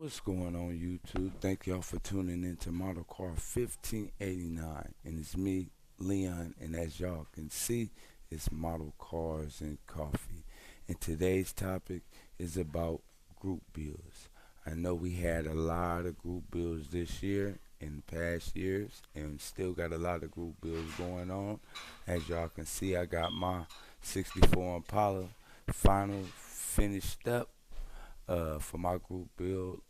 What's going on YouTube? Thank y'all for tuning in to Model Car 1589. And it's me, Leon, and as y'all can see, it's Model Cars and Coffee. And today's topic is about group bills. I know we had a lot of group bills this year in past years and still got a lot of group bills going on. As y'all can see, I got my 64 Impala final finished up for my group build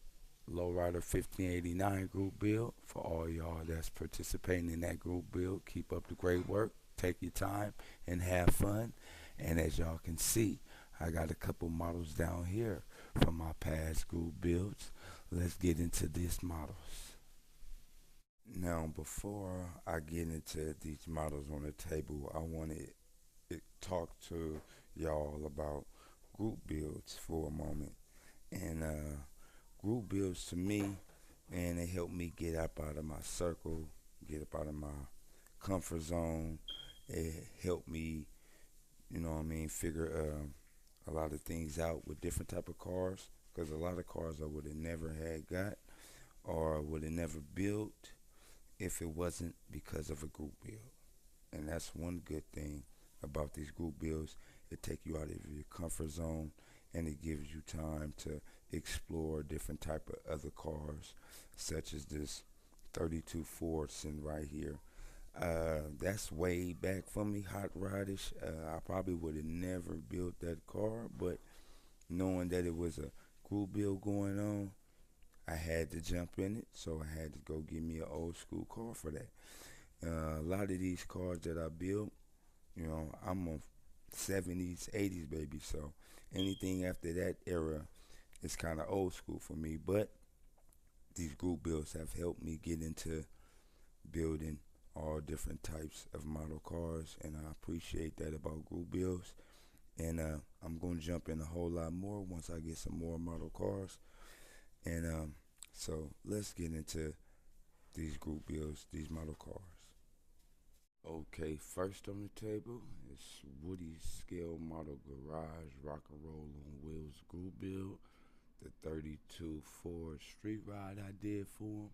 Lowrider 1589 group build. For all y'all that's participating in that group build, keep up the great work, take your time, and have fun. And as y'all can see, I got a couple models down here from my past group builds. Let's get into these models. Now, before I get into these models on the table, I want to talk to y'all about group builds for a moment. And group builds to me, and it helped me get up out of my circle, get up out of my comfort zone. It helped me, figure a lot of things out with different type of cars. Because a lot of cars I would have never had got or would have never built if it wasn't because of a group build. And that's one good thing about these group builds. It take you out of your comfort zone and it gives you time to explore different type of other cars, such as this 32 Ford sitting right here. That's way back for me, hot rodish. I probably would have never built that car, but knowing that it was a group build going on, I had to jump in it, so I had to go get me an old school car for that. A lot of these cars that I built, I'm a 70s, 80s baby, so anything after that era is kind of old school for me. But these group builds have helped me get into building all different types of model cars, and I appreciate that about group builds. And I'm going to jump in a whole lot more once I get some more model cars. And so let's get into these group builds, these model cars. Okay, first on the table is Woody Scale Model Garage Rock and Roll on Wheels Group Build. The 32 Ford Street Ride I did for him.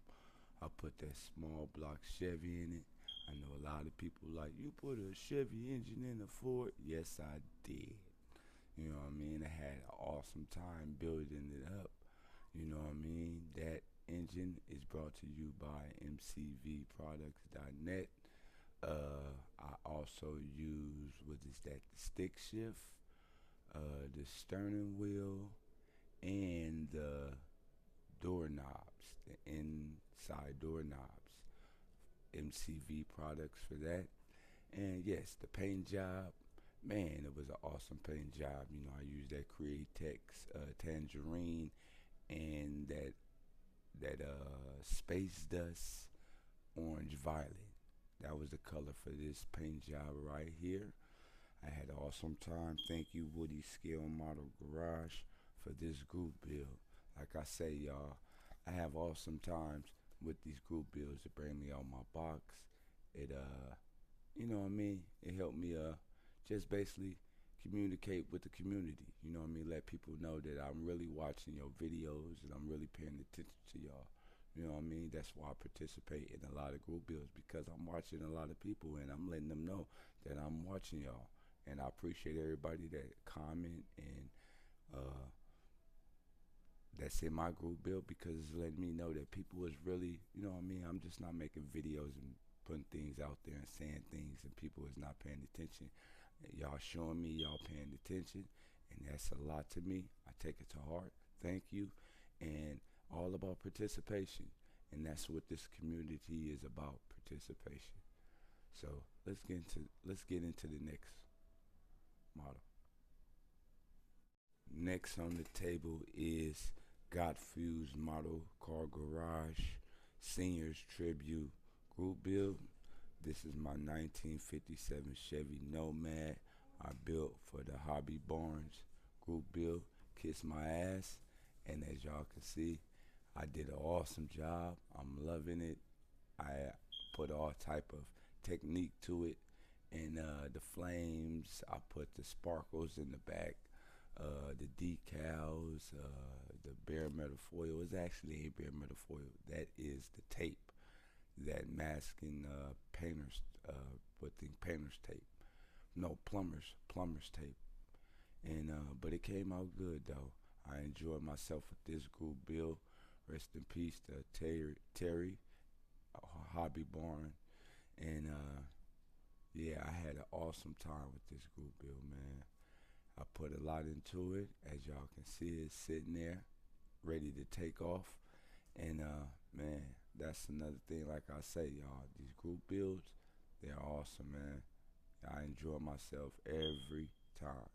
I put that small block Chevy in it. I know a lot of people like, you put a Chevy engine in a Ford? Yes, I did. You know what I mean? I had an awesome time building it up. You know what I mean? That engine is brought to you by mcvproducts.net. I also use, what is that, the stick shift, the steering wheel, and the doorknobs, the inside doorknobs. MCV products for that. And yes, the paint job, man, it was an awesome paint job. I used that Createx tangerine and that space dust orange violet. That was the color for this paint job right here. I had an awesome time. Thank you, Woody Scale Model Garage, for this group build. Like I say, y'all, I have awesome times with these group builds. It bring me out my box. It you know what I mean? It helped me just basically communicate with the community. You know what I mean? Let people know that I'm really watching your videos and I'm really paying attention to y'all. You know what I mean? That's why I participate in a lot of group builds because I'm watching a lot of people and I'm letting them know that I'm watching y'all. And I appreciate everybody that comment and uh, that's in my group build because it's letting me know that people is really, you know what I mean? I'm just not making videos and putting things out there and saying things and people is not paying attention. Y'all showing me y'all paying attention and that's a lot to me. I take it to heart. Thank you. And all about participation. And that's what this community is about, participation. So let's get into the next model. Next on the table is Got Fused Model Car Garage Seniors Tribute Group Build. This is my 1957 Chevy Nomad I built for the Hobby Barnes group build. Kiss my ass. And as y'all can see, I did an awesome job. I'm loving it. I put all type of technique to it. And the flames, I put the sparkles in the back the decals, the bare metal foil. It's actually a bare metal foil. That is the tape that masking painters, what the painters tape. No, plumbers tape. And but it came out good though. I enjoyed myself with this group build. Rest in peace to Terry, Hobby Barn, and yeah, I had an awesome time with this group build, man. I put a lot into it, as y'all can see. It's sitting there, ready to take off. And man, that's another thing. Like I say, y'all, these group builds, they're awesome, man. I enjoy myself every time.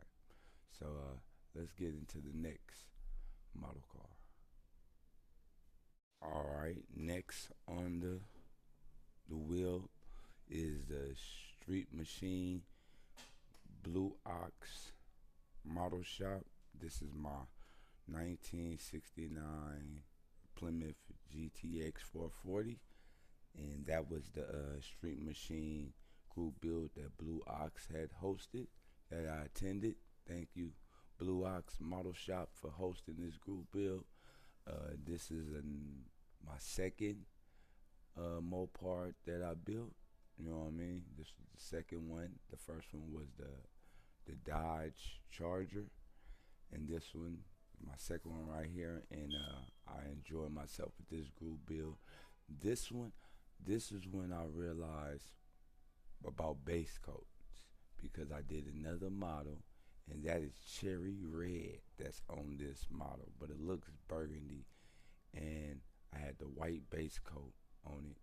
So let's get into the next model car. All right, next on the wheel is the Street Machine Blue Ox Model Shop. This is my 1969 Plymouth GTX 440, and that was the Street Machine group build that Blue Ox had hosted that I attended. Thank you, Blue Ox Model Shop, for hosting this group build. This is my second Mopar that I built. You know what I mean? This was the second one. The first one was the Dodge Charger, and this one, my second one right here. And I enjoy myself with this group build. This one, this is when I realized about base coats, because I did another model, and that is cherry red that's on this model, but it looks burgundy, and I had the white base coat on it,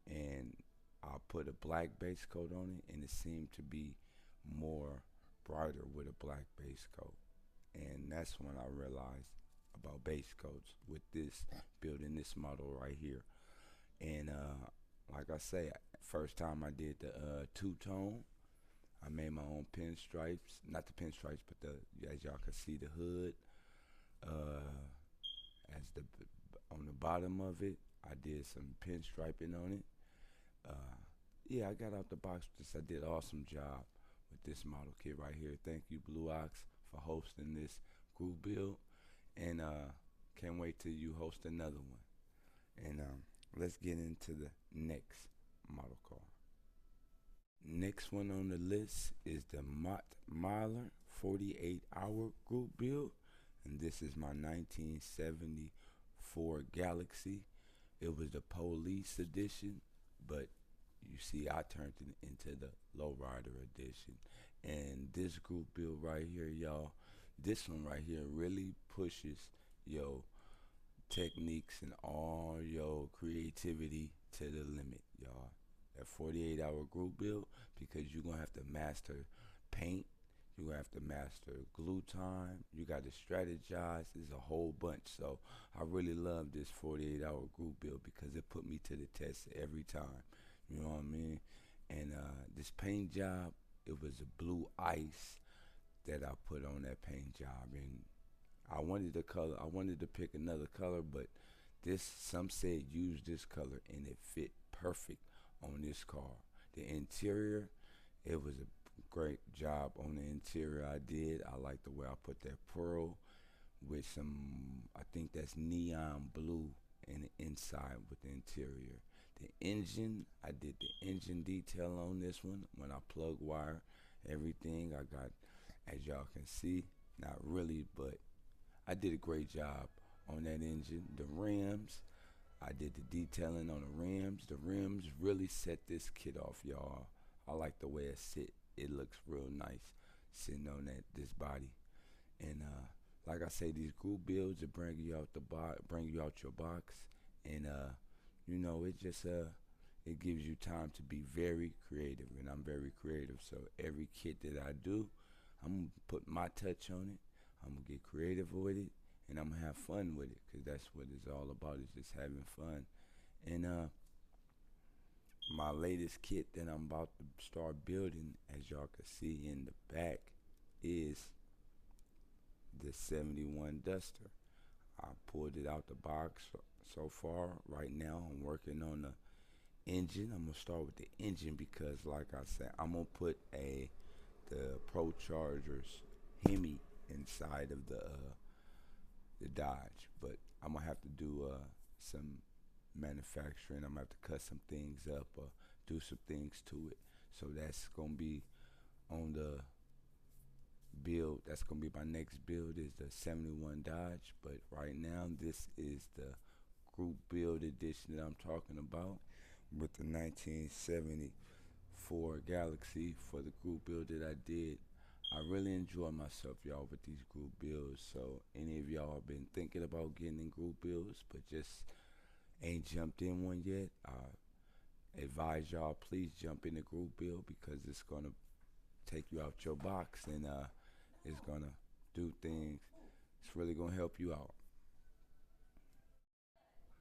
and I put a black base coat on it, and it seemed to be more brighter with a black base coat. And that's when I realized about base coats with this, building this model right here. And like I say, first time I did the two-tone, I made my own pinstripes, not the pinstripes, but as y'all can see, the hood, uh, as the on the bottom of it, I did some pinstriping on it. Uh, yeah, I got out the box with this. I did an awesome job with this model kit right here. Thank you, Blue Ox, for hosting this group build, and can't wait till you host another one. And let's get into the next model car. Next one on the list is the Mott Myler 48-hour group build, and this is my 1974 Galaxy. It was the police edition, but you see I turned it into the lowrider edition. And this group build right here, y'all, this one right here really pushes your techniques and all your creativity to the limit, y'all. That 48-hour group build, because you're gonna have to master paint, you're gonna have to master glue time, you got to strategize. There's a whole bunch. So I really love this 48-hour group build because it put me to the test every time. You know what I mean? And this paint job, it was a blue ice that I put on that paint job, and I wanted the color. I wanted to pick another color, but this, some said use this color, and it fit perfect on this car. The interior, it was a great job on the interior I did. I like the way I put that pearl with some, I think that's neon blue in the inside with the interior. The engine, I did the engine detail on this one when I plug wire everything. I got, as y'all can see, not really, but I did a great job on that engine. The rims, I did the detailing on the rims. The rims really set this kit off, y'all. I like the way it sit. It looks real nice sitting on this body. And like I say, these group builds that bring you out the box, bring you out your box, and you know, it just it gives you time to be very creative, and I'm very creative. So every kit that I do, I'm gonna put my touch on it. I'm gonna get creative with it, and I'm gonna have fun with it, cause that's what it's all about, is just having fun. And my latest kit that I'm about to start building, as y'all can see in the back, is the 71 Duster. I pulled it out the box so far. Right now, I'm working on the engine. I'm gonna start with the engine because, like I said, I'm gonna put the Pro Chargers Hemi inside of the Dodge. But I'm gonna have to do some manufacturing. I'm gonna have to cut some things up or do some things to it. So that's gonna be on the build. That's gonna be my next build is the 71 Dodge. But right now this is the group build edition that I'm talking about with the 1974 Galaxy for the group build that I did. I really enjoy myself, y'all, with these group builds. So any of y'all have been thinking about getting in group builds but just ain't jumped in one yet, I advise y'all please jump in the group build because it's gonna take you out your box and it's gonna do things. It's really gonna help you out.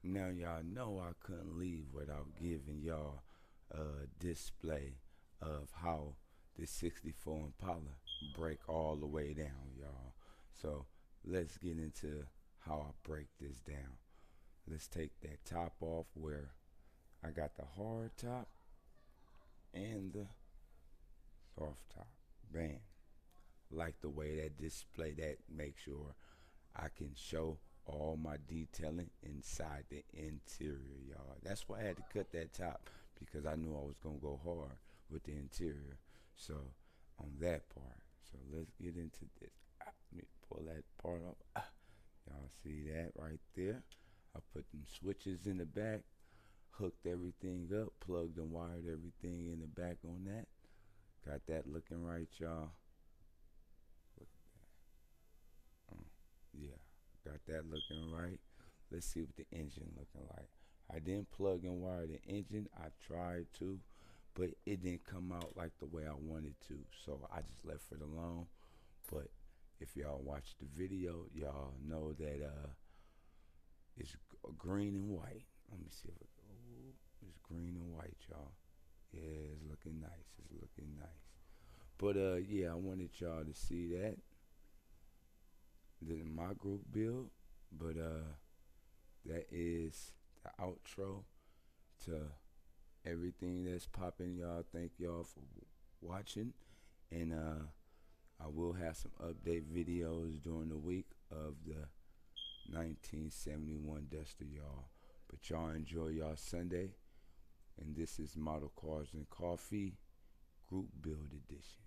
Now y'all know I couldn't leave without giving y'all a display of how this 64 Impala break all the way down, y'all. So let's get into how I break this down. Let's take that top off where I got the hard top and the soft top. Bam. Like the way that display that makes sure I can show all my detailing inside the interior, y'all. That's why I had to cut that top because I knew I was gonna go hard with the interior. So on that part. So let's get into this. Let me pull that part up. Y'all see that right there? I put them switches in the back, hooked everything up, plugged and wired everything in the back on that. Got that looking right, y'all. Look at that. Yeah, got that looking right. Let's see what the engine looking like. I didn't plug and wire the engine. I tried to, but it didn't come out like the way I wanted to. So I just left it alone. But if y'all watch the video, y'all know that it's green and white. Let me see if it's green and white, y'all. Yeah, it's looking nice. It's looking nice. But yeah, I wanted y'all to see that. This is my group build. But that is the outro to everything that's popping, y'all. Thank y'all for watching. And I will have some update videos during the week of the 1971 Duster, y'all. But y'all enjoy y'all Sunday. And this is Model Cars and Coffee Group Build Edition.